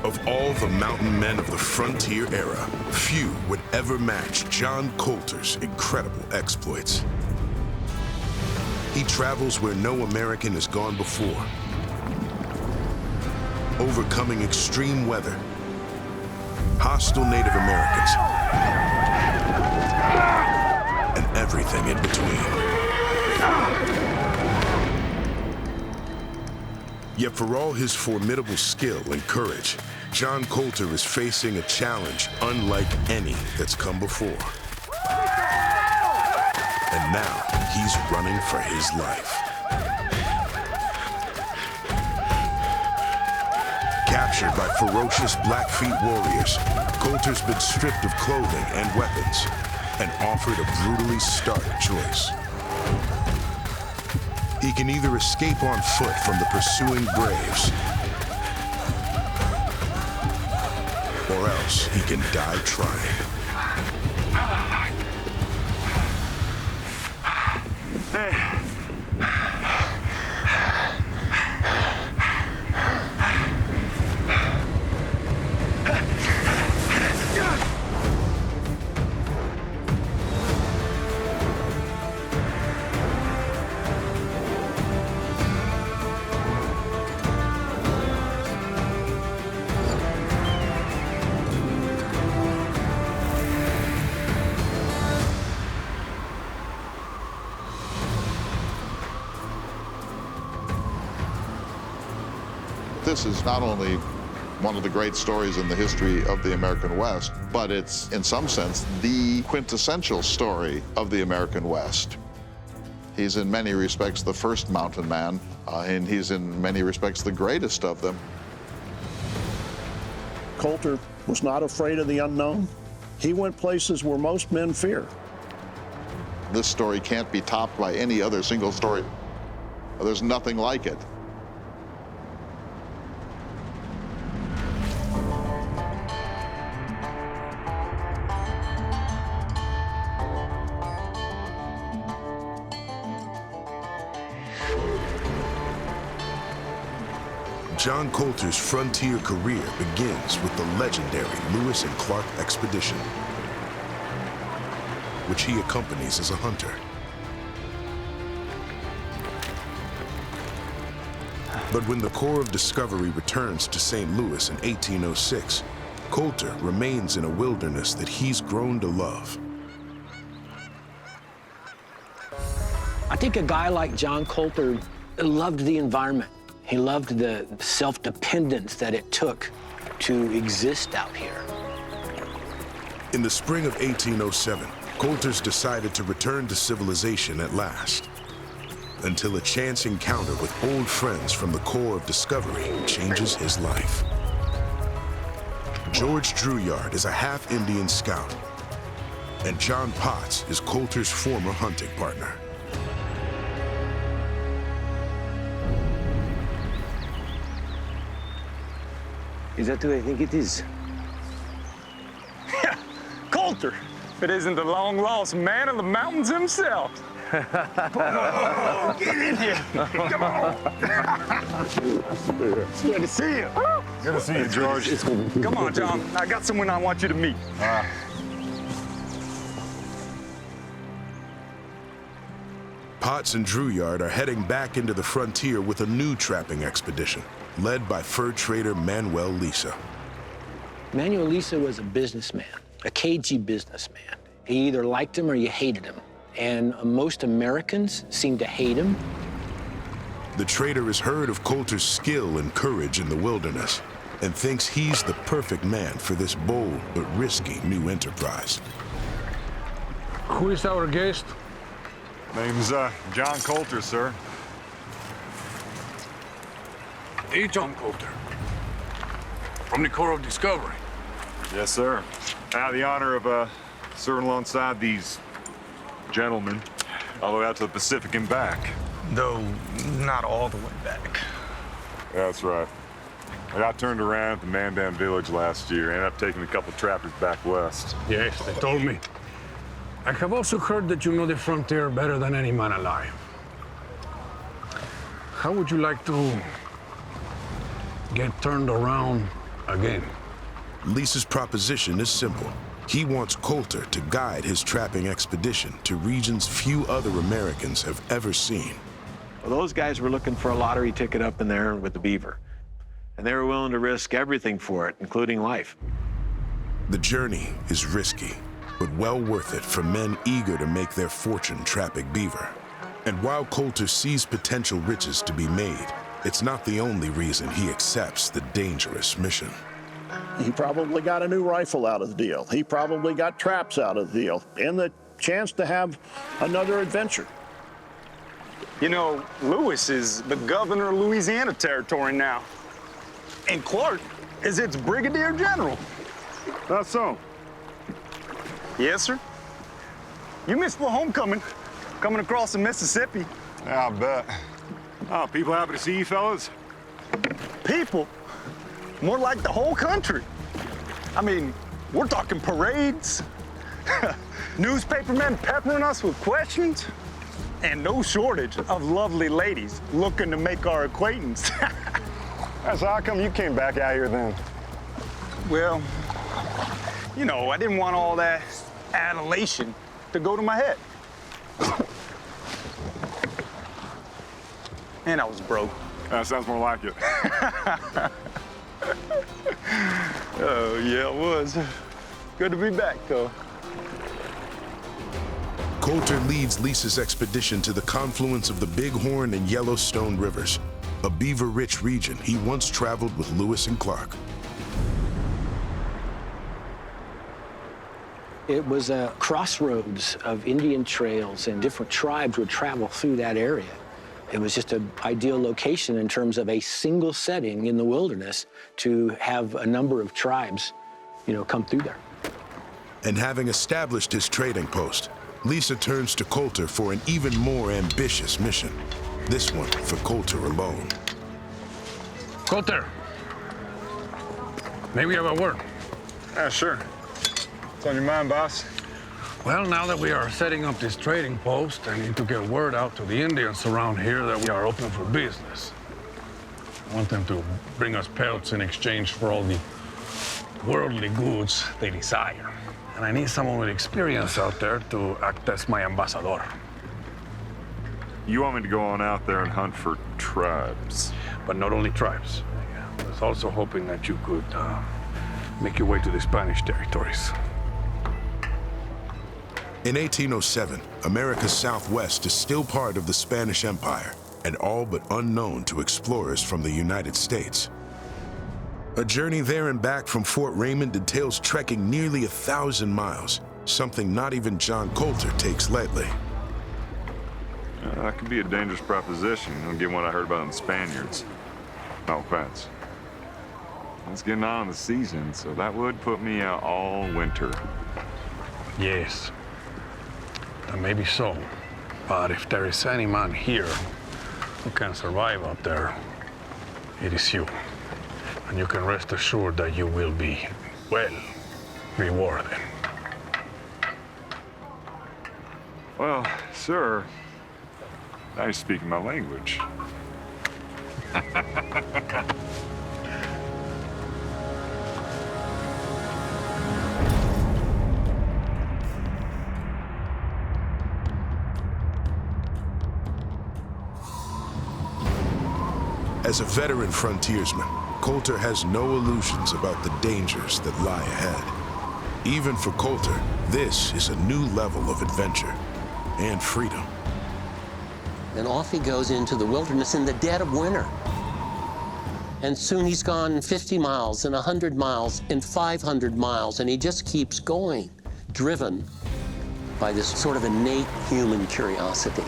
Of all the mountain men of the frontier era, few would ever match John Colter's incredible exploits. He travels where no American has gone before, overcoming extreme weather, hostile Native Americans, and everything in between. Yet for all his formidable skill and courage, John Colter is facing a challenge unlike any that's come before. And now he's running for his life. Captured by ferocious Blackfeet warriors, Colter's been stripped of clothing and weapons and offered a brutally stark choice. He can either escape on foot from the pursuing braves, or else he can die trying. This is not only one of the great stories in the history of the American West, but it's, in some sense, the quintessential story of the American West. He's in many respects the first mountain man, and he's in many respects the greatest of them. Colter was not afraid of the unknown. He went places where most men fear. This story can't be topped by any other single story. There's nothing like it. John Colter's frontier career begins with the legendary Lewis and Clark expedition, which he accompanies as a hunter. But when the Corps of Discovery returns to St. Louis in 1806, Colter remains in a wilderness that he's grown to love. I think a guy like John Colter loved the environment. He loved the self-dependence that it took to exist out here. In the spring of 1807, Colter's decided to return to civilization at last, until a chance encounter with old friends from the Corps of Discovery changes his life. George Drouillard is a half-Indian scout, and John Potts is Colter's former hunting partner. Is that who I think it is? Yeah, Colter. If it isn't the long-lost man of the mountains himself. Oh, get in here. Come on. Good to see you. Good to see you, George. Come on, John. I got someone I want you to meet. Potts and Drouillard are heading back into the frontier with a new trapping expedition, led by fur trader Manuel Lisa. Manuel Lisa was a businessman, a cagey businessman. You either liked him or you hated him. And most Americans seem to hate him. The trader has heard of Colter's skill and courage in the wilderness and thinks he's the perfect man for this bold but risky new enterprise. Who is our guest? Name's John Colter, sir. Hey, John Colter. From the Corps of Discovery. Yes, sir. I have the honor of serving alongside these gentlemen all the way out to the Pacific and back. Though not all the way back. That's right. I got turned around at the Mandan village last year. Ended up taking a couple trappers back west. Yes, they told me. I have also heard that you know the frontier better than any man alive. How would you like to get turned around again. Lisa's proposition is simple. He wants Colter to guide his trapping expedition to regions few other Americans have ever seen. Well, those guys were looking for a lottery ticket up in there with the beaver, and they were willing to risk everything for it, including life. The journey is risky, but well worth it for men eager to make their fortune trapping beaver. And while Colter sees potential riches to be made, it's not the only reason he accepts the dangerous mission. He probably got a new rifle out of the deal. He probably got traps out of the deal and the chance to have another adventure. You know, Lewis is the governor of Louisiana Territory now. And Clark is its brigadier general. That's so. Yes, sir. You missed the homecoming, coming across the Mississippi. Yeah, I bet. Oh, people happy to see you fellas? People, more like the whole country. I mean, we're talking parades, newspapermen peppering us with questions, and no shortage of lovely ladies looking to make our acquaintance. So how come you came back out here then? Well, you know, I didn't want all that adulation to go to my head. And I was broke. That sounds more like it. Oh, yeah, it was. Good to be back, though. Colter leads Lisa's expedition to the confluence of the Bighorn and Yellowstone rivers, a beaver-rich region he once traveled with Lewis and Clark. It was a crossroads of Indian trails, and different tribes would travel through that area. It was just an ideal location in terms of a single setting in the wilderness to have a number of tribes, you know, come through there. And having established his trading post, Lisa turns to Colter for an even more ambitious mission. This one for Colter alone. Colter, may we have a word? Yeah, sure. What's on your mind, boss? Well, now that we are setting up this trading post, I need to get word out to the Indians around here that we are open for business. I want them to bring us pelts in exchange for all the worldly goods they desire. And I need someone with experience out there to act as my ambassador. You want me to go on out there and hunt for tribes? But not only tribes. I was also hoping that you could make your way to the Spanish territories. In 1807, America's Southwest is still part of the Spanish Empire and all but unknown to explorers from the United States. A journey there and back from Fort Raymond entails trekking nearly 1,000 miles, something not even John Colter takes lightly. That could be a dangerous proposition, given what I heard about the Spaniards. No offense. It's getting on in the season, so that would put me out all winter. Yes. Maybe so. But if there is any man here who can survive out there, it is you. And you can rest assured that you will be well rewarded. Well, sir, now you're speaking my language. As a veteran frontiersman, Colter has no illusions about the dangers that lie ahead. Even for Colter, this is a new level of adventure and freedom. And off he goes into the wilderness in the dead of winter. And soon he's gone 50 miles and 100 miles and 500 miles, and he just keeps going, driven by this sort of innate human curiosity.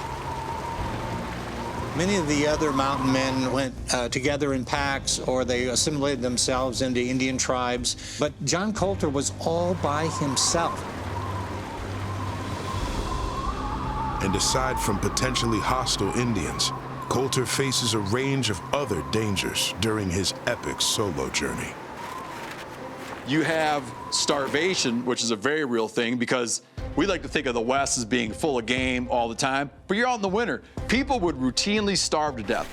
Many of the other mountain men went together in packs, or they assimilated themselves into Indian tribes. But John Colter was all by himself. And aside from potentially hostile Indians, Colter faces a range of other dangers during his epic solo journey. You have starvation, which is a very real thing, because we like to think of the West as being full of game all the time, but you're out in the winter. People would routinely starve to death.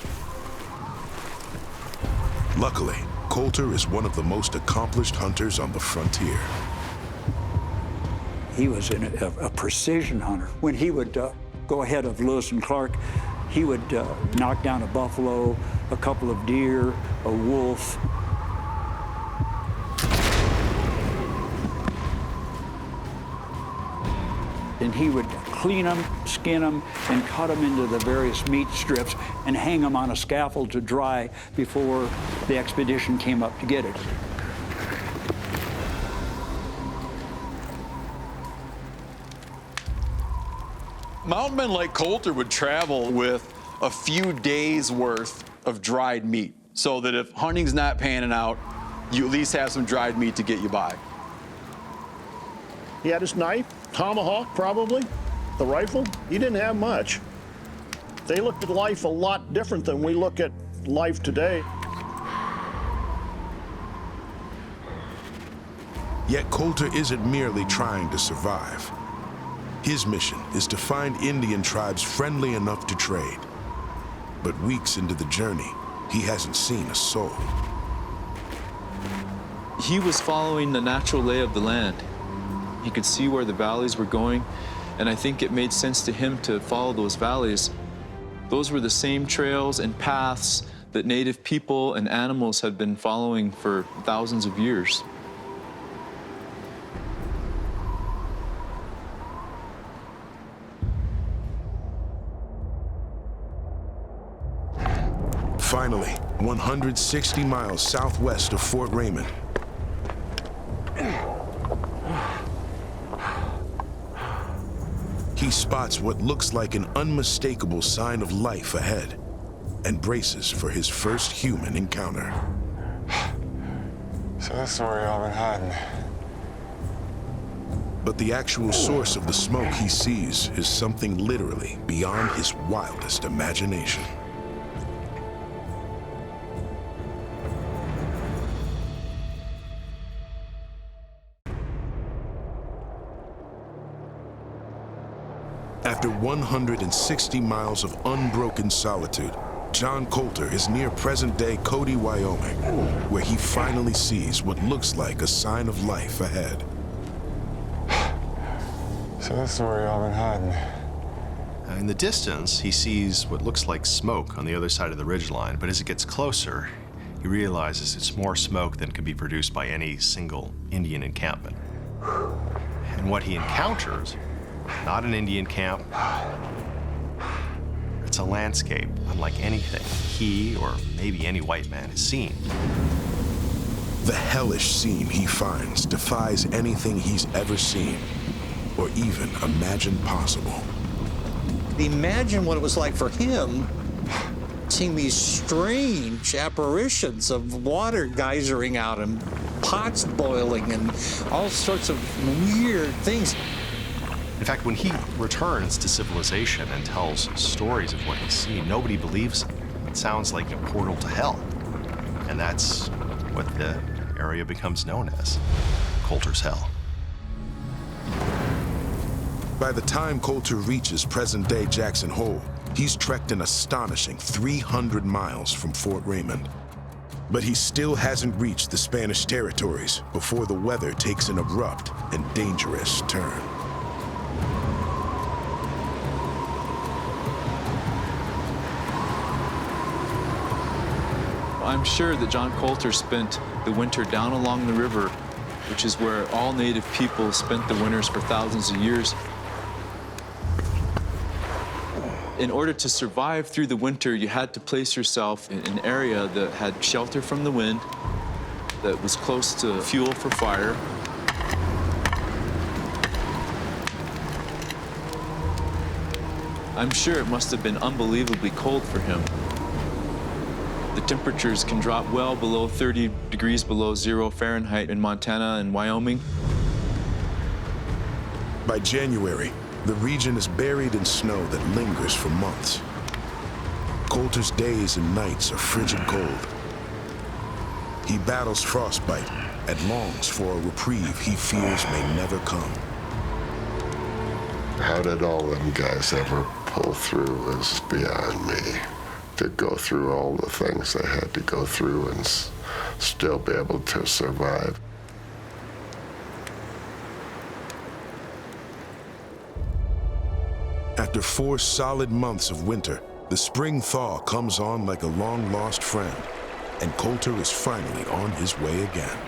Luckily, Colter is one of the most accomplished hunters on the frontier. He was a precision hunter. When he would go ahead of Lewis and Clark, he would knock down a buffalo, a couple of deer, a wolf. And he would clean them, skin them, and cut them into the various meat strips and hang them on a scaffold to dry before the expedition came up to get it. Mountain men like Colter would travel with a few days' worth of dried meat, so that if hunting's not panning out, you at least have some dried meat to get you by. He had his knife, tomahawk probably, the rifle. He didn't have much. They looked at life a lot different than we look at life today. Yet Colter isn't merely trying to survive. His mission is to find Indian tribes friendly enough to trade. But weeks into the journey, he hasn't seen a soul. He was following the natural lay of the land. He could see where the valleys were going, and I think it made sense to him to follow those valleys. Those were the same trails and paths that native people and animals had been following for thousands of years. Finally, 160 miles southwest of Fort Raymond, he spots what looks like an unmistakable sign of life ahead and braces for his first human encounter. So that's where y'all been hiding. But the actual source of the smoke he sees is something literally beyond his wildest imagination. After 160 miles of unbroken solitude, John Colter is near present-day Cody, Wyoming, where he finally sees what looks like a sign of life ahead. So that's where y'all been hiding. In the distance, he sees what looks like smoke on the other side of the ridgeline, but as it gets closer, he realizes it's more smoke than can be produced by any single Indian encampment. And what he encounters, not an Indian camp, it's a landscape unlike anything he or maybe any white man has seen. The hellish scene he finds defies anything he's ever seen or even imagined possible. Imagine what it was like for him seeing these strange apparitions of water geysering out and pots boiling and all sorts of weird things. In fact, when he returns to civilization and tells stories of what he's seen, nobody believes him. It sounds like a portal to hell. And that's what the area becomes known as, Colter's Hell. By the time Colter reaches present-day Jackson Hole, he's trekked an astonishing 300 miles from Fort Raymond. But he still hasn't reached the Spanish territories before the weather takes an abrupt and dangerous turn. I'm sure that John Colter spent the winter down along the river, which is where all native people spent the winters for thousands of years. In order to survive through the winter, you had to place yourself in an area that had shelter from the wind, that was close to fuel for fire. I'm sure it must have been unbelievably cold for him. The temperatures can drop well below 30 degrees below zero Fahrenheit in Montana and Wyoming. By January, the region is buried in snow that lingers for months. Colter's days and nights are frigid cold. He battles frostbite and longs for a reprieve he fears may never come. How did all them guys ever pull through is beyond me. To go through all the things they had to go through and still be able to survive. After 4 solid months of winter, the spring thaw comes on like a long-lost friend, and Colter is finally on his way again.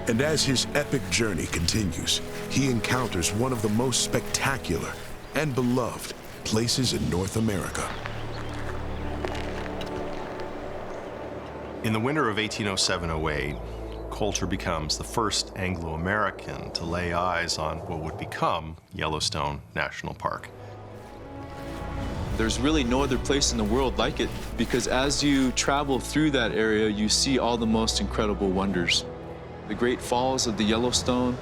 And as his epic journey continues, he encounters one of the most spectacular and beloved places in North America. In the winter of 1807-08, Colter becomes the first Anglo-American to lay eyes on what would become Yellowstone National Park. There's really no other place in the world like it, because as you travel through that area, you see all the most incredible wonders. The Great Falls of the Yellowstone,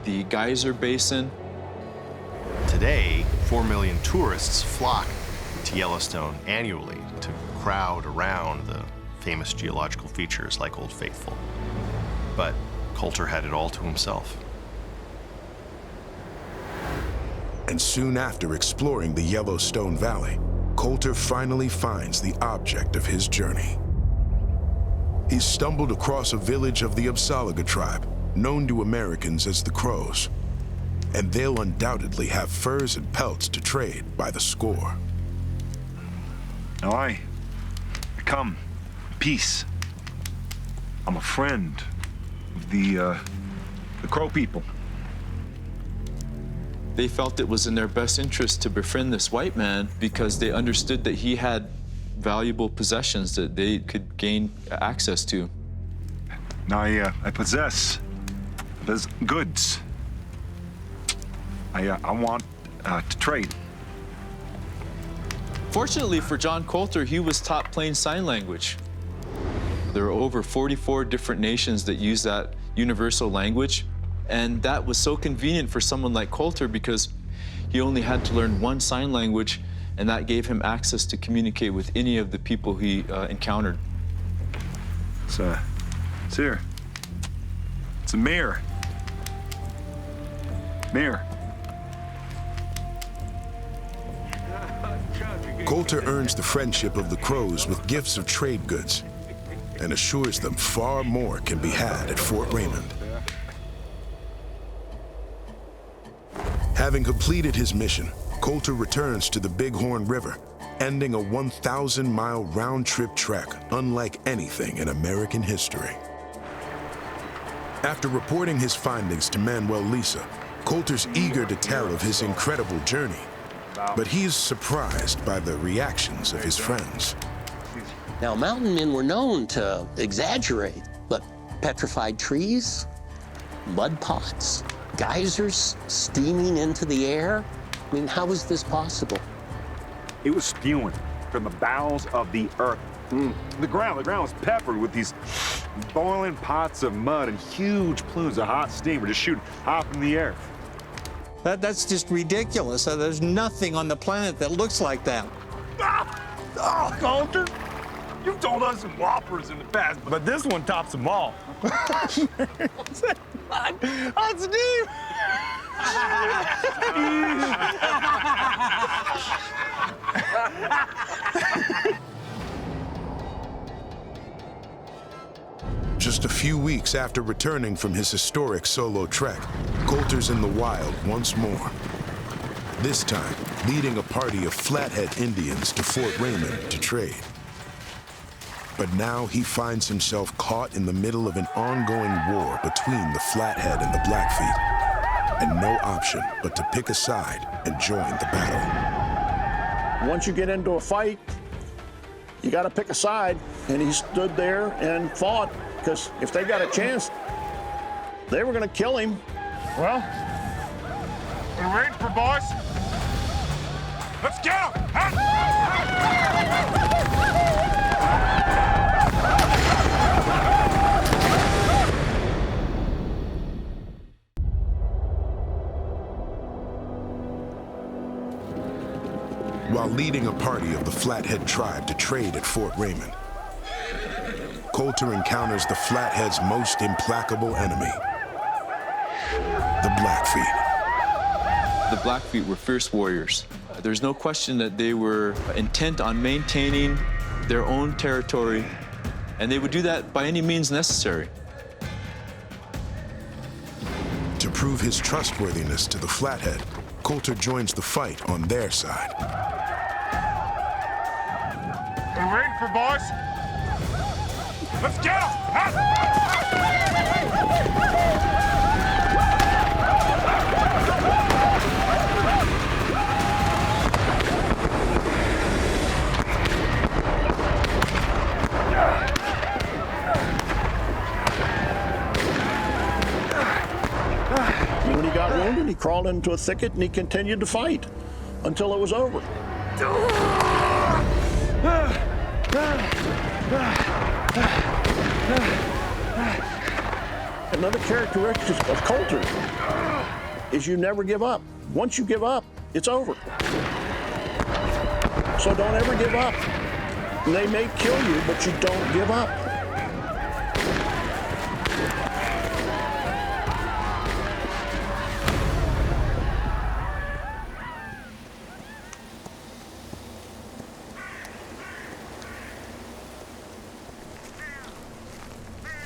the geyser basin. Today, 4 million tourists flock to Yellowstone annually to crowd around the famous geological features like Old Faithful. But Colter had it all to himself. And soon after exploring the Yellowstone Valley, Colter finally finds the object of his journey. He stumbled across a village of the Upsalaga tribe, known to Americans as the Crows. And they'll undoubtedly have furs and pelts to trade by the score. Now I come in peace. I'm a friend of the Crow people. They felt it was in their best interest to befriend this white man because they understood that he had valuable possessions that they could gain access to. Now I possess those goods. I want to trade. Fortunately for John Colter, he was taught plain sign language. There are over 44 different nations that use that universal language, and that was so convenient for someone like Colter because he only had to learn one sign language, and that gave him access to communicate with any of the people he encountered. It's here. It's a mare. Mare. Colter earns the friendship of the Crows with gifts of trade goods and assures them far more can be had at Fort Raymond. Having completed his mission, Colter returns to the Bighorn River, ending a 1,000-mile round-trip trek unlike anything in American history. After reporting his findings to Manuel Lisa, Colter's eager to tell of his incredible journey, but he is surprised by the reactions of his friends. Now, mountain men were known to exaggerate, but petrified trees, mud pots, geysers steaming into the air. I mean, how is this possible? It was spewing from the bowels of the earth. The ground was peppered with these boiling pots of mud, and huge plumes of hot steam were just shooting high up in the air. That's just ridiculous. There's nothing on the planet that looks like that. Oh, Colter, you've told us some whoppers in the past, but this one tops them all. That's deep. Just a few weeks after returning from his historic solo trek, Colter's in the wild once more. This time, leading a party of Flathead Indians to Fort Raymond to trade. But now he finds himself caught in the middle of an ongoing war between the Flathead and the Blackfeet, and no option but to pick a side and join the battle. Once you get into a fight, you got to pick a side, and he stood there and fought, because if they got a chance, they were going to kill him. Well, we're waiting for boys. Let's get him! While leading a party of the Flathead tribe to trade at Fort Raymond, Colter encounters the Flathead's most implacable enemy, the Blackfeet. The Blackfeet were fierce warriors. There's no question that they were intent on maintaining their own territory, and they would do that by any means necessary. To prove his trustworthiness to the Flathead, Colter joins the fight on their side. You ready for boys? Let's get them! When he got wounded, he crawled into a thicket and he continued to fight until it was over. Another characteristic of Colter is you never give up. Once you give up, it's over. So don't ever give up. They may kill you, but you don't give up.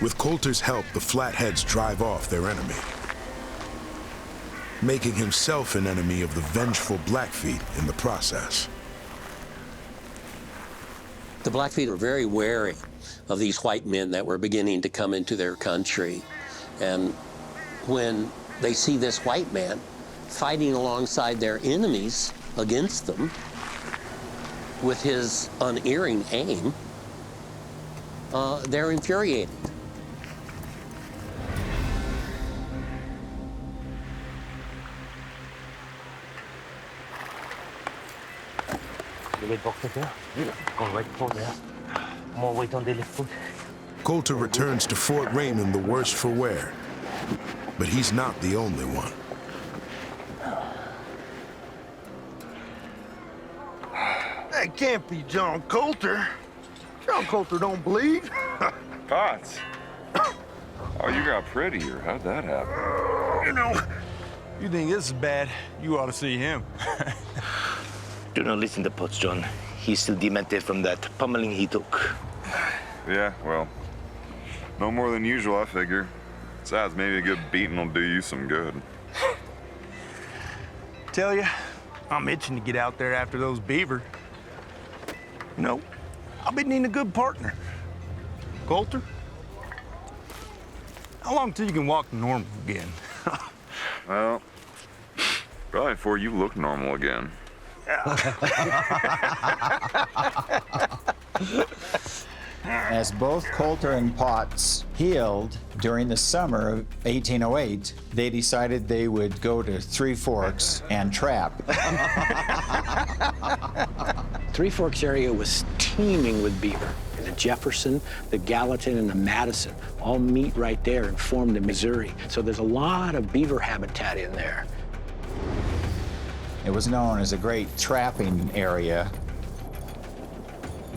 With Colter's help, the Flatheads drive off their enemy, making himself an enemy of the vengeful Blackfeet in the process. The Blackfeet were very wary of these white men that were beginning to come into their country. And when they see this white man fighting alongside their enemies against them with his unerring aim, they're infuriated. Colter returns to Fort Raymond the worse for wear, but he's not the only one. That can't be John Colter. John Colter don't bleed. Potts. Oh, you got prettier. How'd that happen? You know, you think this is bad, you ought to see him. Do not listen to Potts, John. He's still demented from that pummeling he took. Yeah, well, no more than usual, I figure. Besides, maybe a good beating will do you some good. Tell you, I'm itching to get out there after those beaver. You know, I've been needing a good partner. Colter, how long till you can walk normal again? Well, probably before you look normal again. As both Colter and Potts healed during the summer of 1808, they decided they would go to Three Forks and trap. Three Forks area was teeming with beaver. The Jefferson, the Gallatin, and the Madison all meet right there and form the Missouri. So there's a lot of beaver habitat in there. It was known as a great trapping area,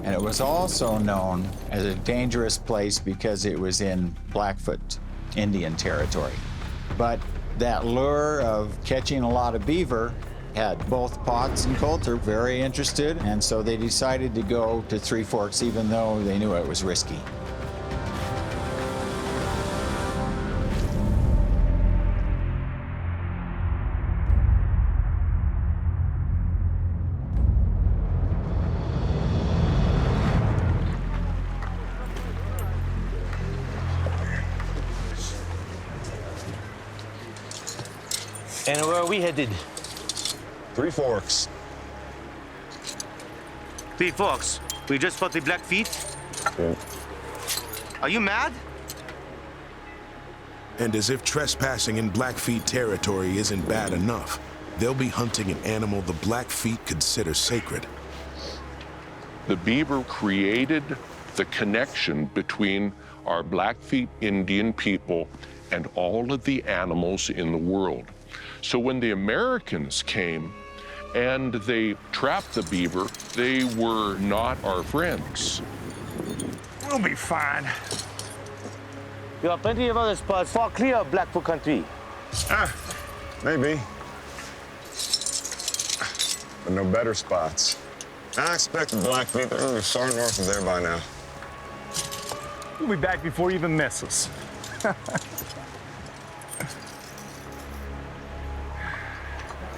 and it was also known as a dangerous place because it was in Blackfoot Indian territory. But that lure of catching a lot of beaver had both Potts and Colter very interested, and so they decided to go to Three Forks even though they knew it was risky. And where are we headed? Three Forks. Three Forks? We just fought the Blackfeet? Yeah. Are you mad? And as if trespassing in Blackfeet territory isn't bad enough, they'll be hunting an animal the Blackfeet consider sacred. The beaver created the connection between our Blackfeet Indian people and all of the animals in the world. So when the Americans came and they trapped the beaver, they were not our friends. We'll be fine. There are plenty of other spots far clear of Blackfoot country. Maybe. but no better spots. I expect the Blackfeet to be far north of there by now. We'll be back before you even miss us.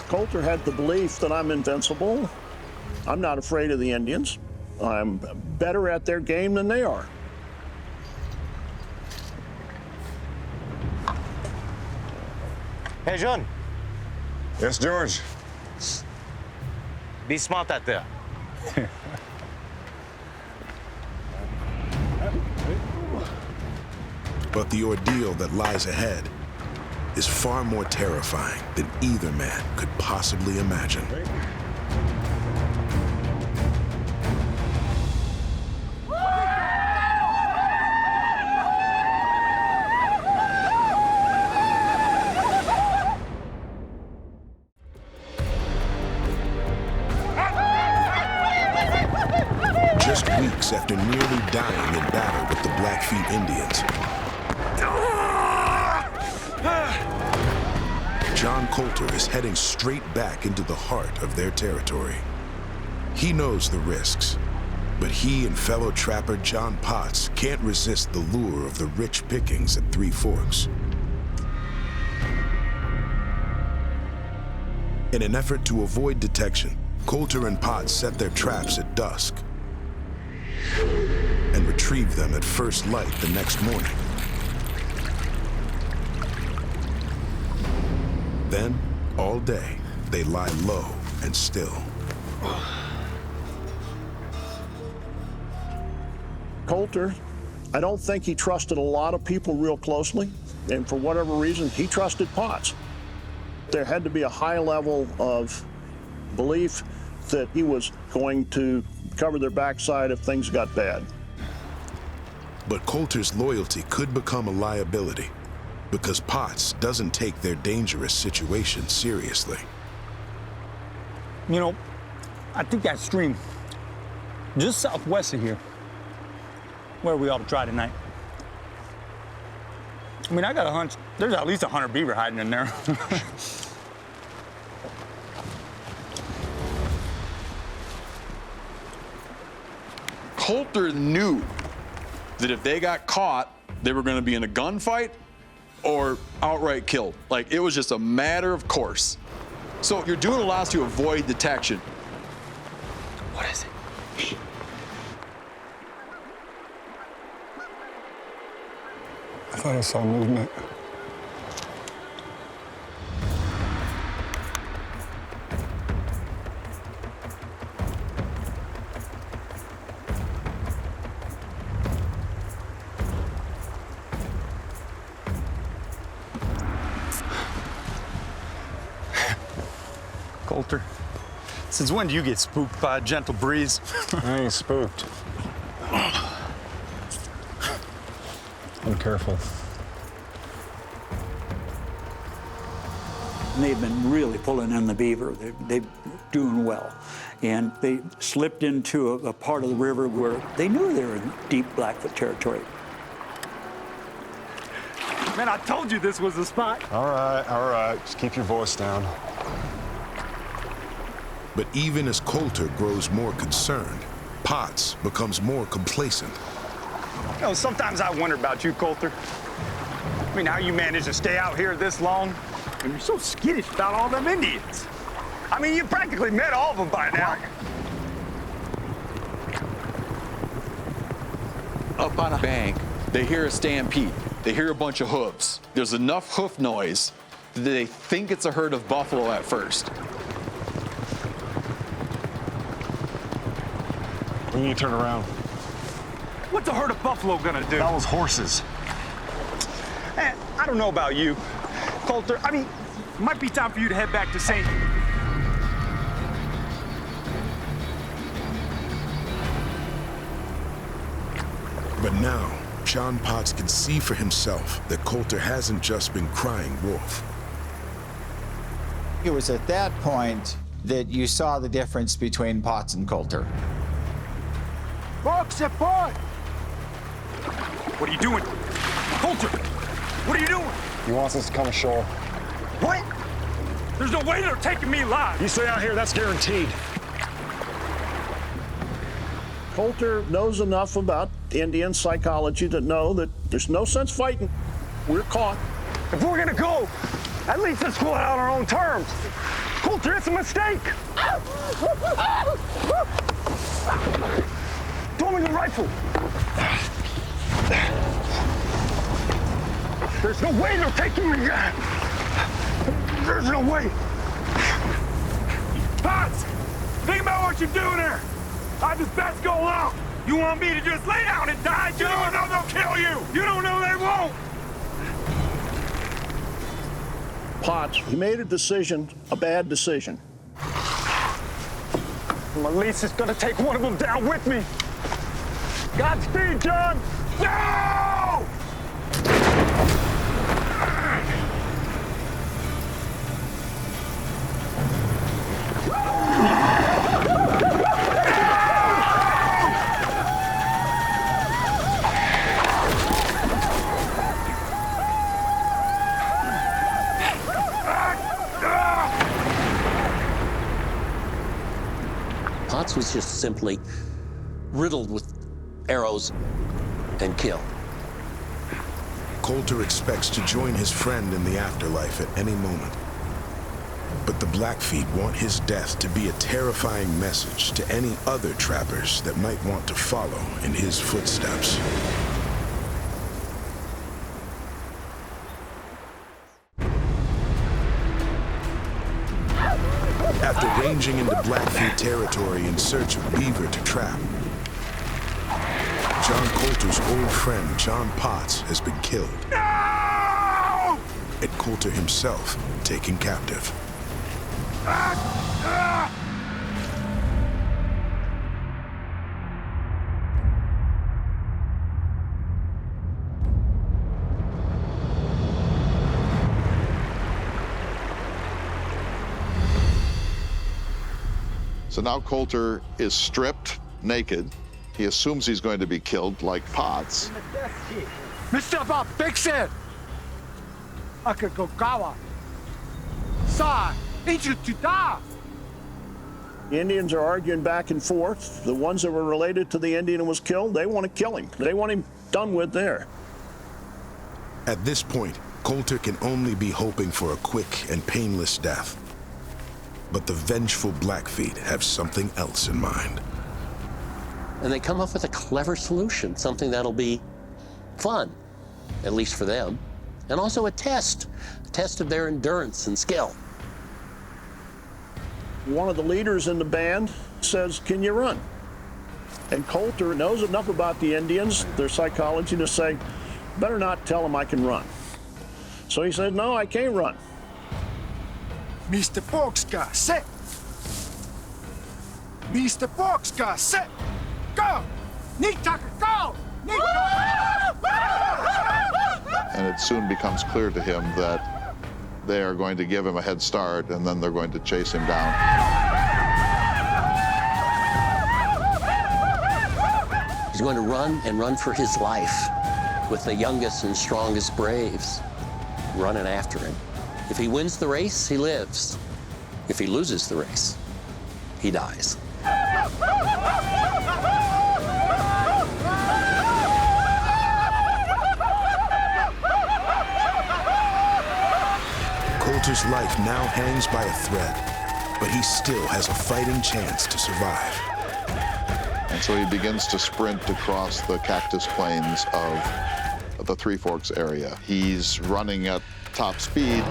Colter had the belief that I'm invincible. I'm not afraid of the Indians. I'm better at their game than they are. Hey, John. Yes, George. Be smart out there. But the ordeal that lies ahead is far more terrifying than either man could possibly imagine. Just weeks after nearly dying in battle with the Blackfeet Indians, John Colter is heading straight back into the heart of their territory. He knows the risks, but he and fellow trapper John Potts can't resist the lure of the rich pickings at Three Forks. In an effort to avoid detection, Colter and Potts set their traps at dusk and retrieve them at first light the next morning. Then, all day, they lie low and still. Colter, I don't think he trusted a lot of people real closely, and for whatever reason, he trusted Potts. There had to be a high level of belief that he was going to cover their backside if things got bad. But Colter's loyalty could become a liability because Potts doesn't take their dangerous situation seriously. You know, I think that stream just southwest of here, where we ought to try tonight. I mean, I got a hunch there's at least 100 beaver hiding in there. Colter knew that if they got caught, they were going to be in a gunfight or outright killed. Like, it was just a matter of course. So you're doing a lot to avoid detection. What is it? I thought I saw movement. Colter, since when do you get spooked by a gentle breeze? I ain't spooked. I'm careful. And they've been really pulling in the beaver. They're doing well. And they slipped into a part of the river where they knew they were in deep Blackfoot territory. Man, I told you this was the spot. All right. Just keep your voice down. But even as Colter grows more concerned, Potts becomes more complacent. You know, sometimes I wonder about you, Colter. I mean, how you manage to stay out here this long, and you're so skittish about all them Indians. I mean, you practically met all of them by now. Up on a bank, they hear a stampede. They hear a bunch of hooves. There's enough hoof noise that they think it's a herd of buffalo at first. We need to turn around. What's a herd of buffalo gonna do? That was horses. I don't know about you, Colter. I mean, it might be time for you to head back to St. But now, John Potts can see for himself that Colter hasn't just been crying wolf. It was at that point that you saw the difference between Potts and Colter. Box apart! What are you doing? Colter! What are you doing? He wants us to come ashore. What? There's no way they're taking me alive. You stay out here, that's guaranteed. Colter knows enough about Indian psychology to know that there's no sense fighting. We're caught. If we're gonna go, at least let's go out on our own terms. Colter, it's a mistake. Throw me the rifle. There's no way they're taking me. There's no way. Potts, think about what you're doing there. I just best go along. You want me to just lay down and die? You don't know they'll kill you. You don't know they won't. Potts, he made a decision, a bad decision. Melissa's gonna take one of them down with me. Godspeed, John. No! Potts was just simply riddled with arrows and killed. Colter expects to join his friend in the afterlife at any moment. But the Blackfeet want his death to be a terrifying message to any other trappers that might want to follow in his footsteps. After ranging into Blackfeet territory in search of beaver to trap, John Colter's old friend, John Potts, has been killed. No! And Colter himself taken captive. So now Colter is stripped, naked. He assumes he's going to be killed like Potts. Mr. Bob, fix it! Akagokawa. Sa, Ichutuda. The Indians are arguing back and forth. The ones that were related to the Indian who was killed, they want to kill him. They want him done with there. At this point, Colter can only be hoping for a quick and painless death. But the vengeful Blackfeet have something else in mind. And they come up with a clever solution, something that'll be fun, at least for them, and also a test of their endurance and skill. One of the leaders in the band says, "Can you run?" And Colter knows enough about the Indians, their psychology, to say, better not tell them I can run. So he said, "No, I can't run." Mr. Boxka, set. Mr. Boxka, set. Go! Nitaka, go! And it soon becomes clear to him that they are going to give him a head start and then they're going to chase him down. He's going to run and run for his life with the youngest and strongest braves running after him. If he wins the race, he lives. If he loses the race, he dies. Colter's life now hangs by a thread, but he still has a fighting chance to survive. And so he begins to sprint across the cactus plains of the Three Forks area. He's running at top speed.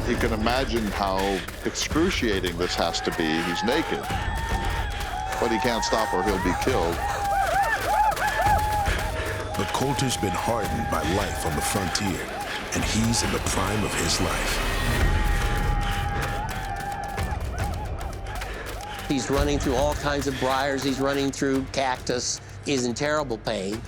You can imagine how excruciating this has to be. He's naked, but he can't stop or he'll be killed. But Colter's been hardened by life on the frontier, and he's in the prime of his life. He's running through all kinds of briars. He's running through cactus. He's in terrible pain.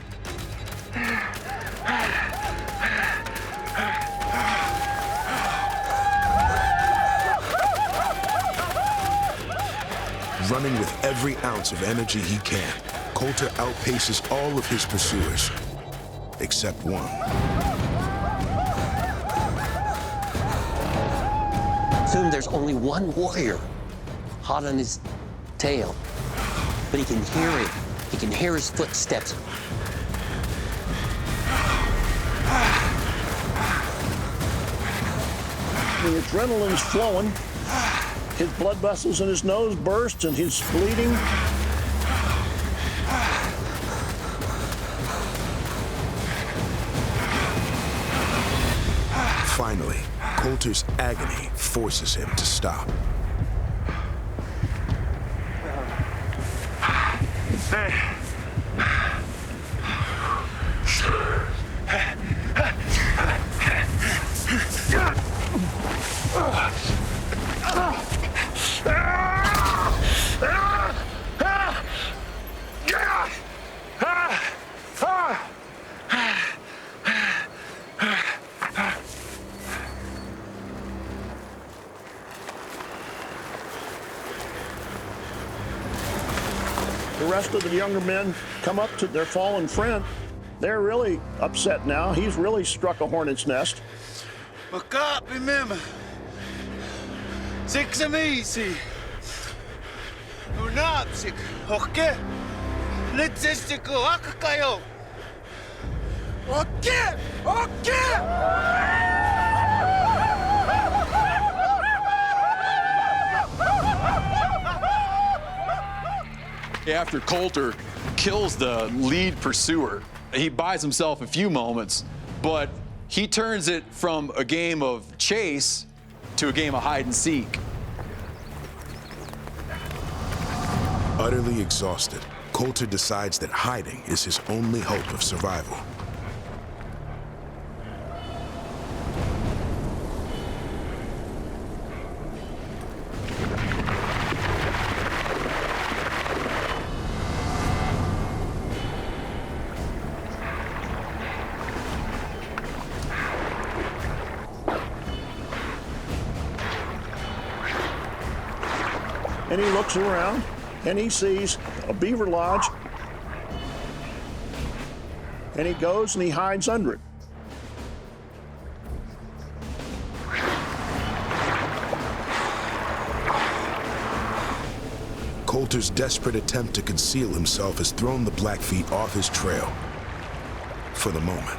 Running with every ounce of energy he can, Colter outpaces all of his pursuers, except one. Soon there's only one warrior hot on his tail, but he can hear him. He can hear his footsteps. The adrenaline's flowing. His blood vessels in his nose burst and he's bleeding. Finally, Colter's agony forces him to stop. The rest of the younger men come up to their fallen friend. They're really upset now. He's really struck a hornet's nest. Look up, remember. Six easy. Unapsik, okay? Let's just go akakayo. Okay, okay. After Colter kills the lead pursuer, he buys himself a few moments, but he turns it from a game of chase to a game of hide and seek. Utterly exhausted, Colter decides that hiding is his only hope of survival. And he looks around and he sees a beaver lodge. And he goes and he hides under it. Colter's desperate attempt to conceal himself has thrown the Blackfeet off his trail for the moment.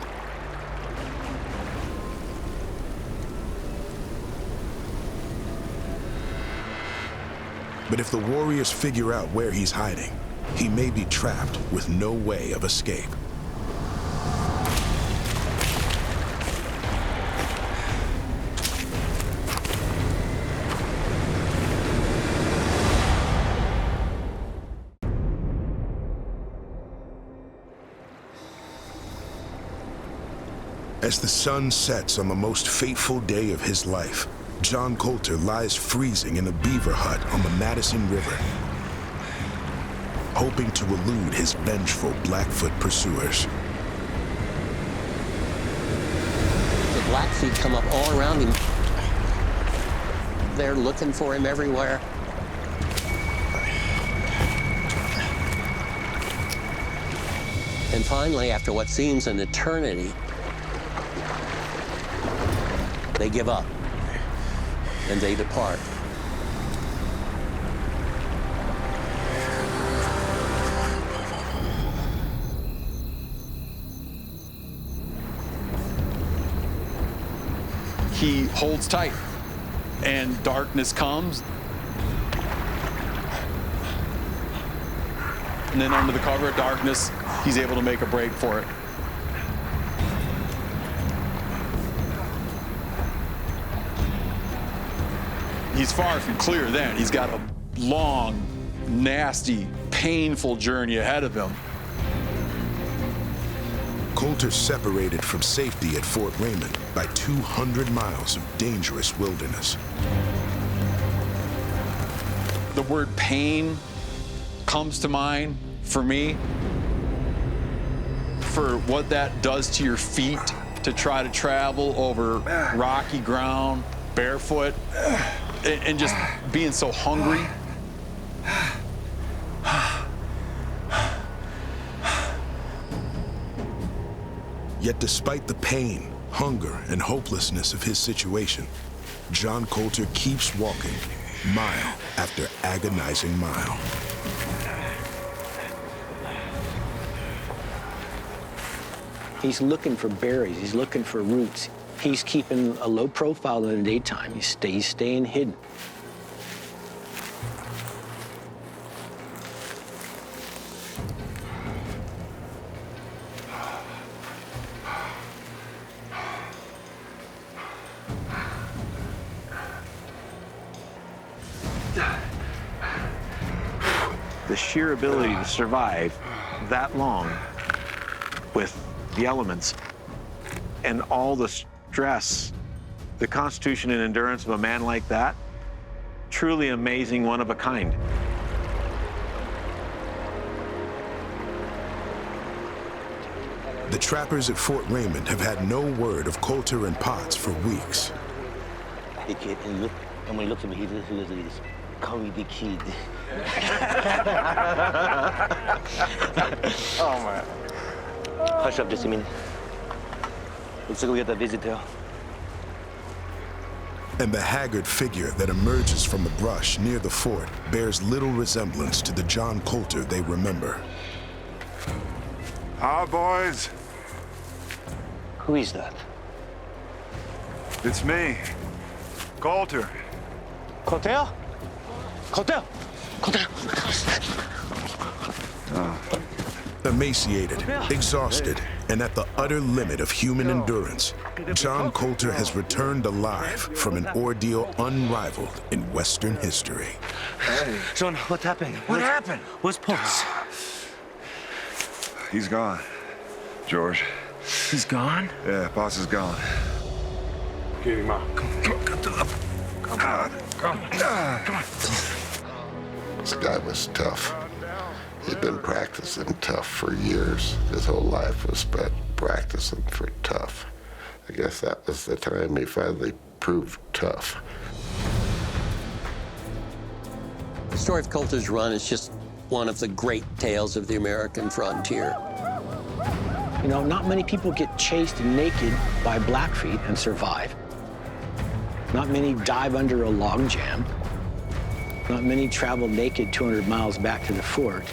But if the warriors figure out where he's hiding, he may be trapped with no way of escape. As the sun sets on the most fateful day of his life, John Colter lies freezing in a beaver hut on the Madison River, hoping to elude his vengeful Blackfoot pursuers. The Blackfeet come up all around him. They're looking for him everywhere. And finally, after what seems an eternity, they give up. And they depart. He holds tight, and darkness comes. And then under the cover of darkness, he's able to make a break for it. He's far from clear then. He's got a long, nasty, painful journey ahead of him. Colter separated from safety at Fort Raymond by 200 miles of dangerous wilderness. The word pain comes to mind for me, for what that does to your feet to try to travel over rocky ground, barefoot, and just being so hungry. Yet despite the pain, hunger, and hopelessness of his situation, John Colter keeps walking, mile after agonizing mile. He's looking for berries, he's looking for roots. He's keeping a low profile in the daytime. He's staying hidden. The sheer ability to survive that long with the elements and all the stress, the constitution and endurance of a man like that, truly amazing, one of a kind. The trappers at Fort Raymond have had no word of Colter and Potts for weeks. Hey kid, and look, and when he looks at me, he does this. Call me the kid. Oh, man. Hush up just a minute. Looks like we got a visitor. And the haggard figure that emerges from the brush near the fort bears little resemblance to the John Colter they remember. Hi, boys. Who is that? It's me, Colter. Colter? Colter! Colter! Emaciated, exhausted, and at the utter limit of human endurance, John Colter has returned alive from an ordeal unrivaled in Western history. Hey. John, what happened? What happened? Where's Potts? He's gone, George. He's gone? Yeah, Potts is gone. Get him out. Come on. Come on. This guy was tough. He'd been practicing tough for years. His whole life was spent practicing for tough. I guess that was the time he finally proved tough. The story of Colter's Run is just one of the great tales of the American frontier. You know, not many people get chased naked by Blackfeet and survive. Not many dive under a log jam. Not many travel naked 200 miles back to the fort.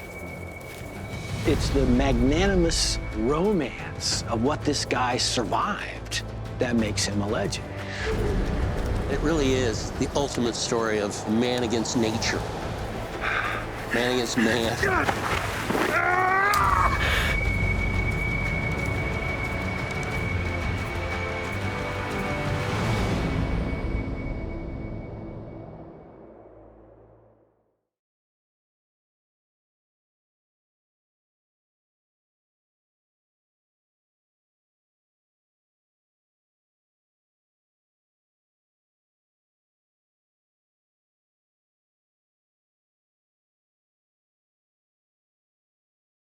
It's the magnanimous romance of what this guy survived that makes him a legend. It really is the ultimate story of man against nature. Man against man.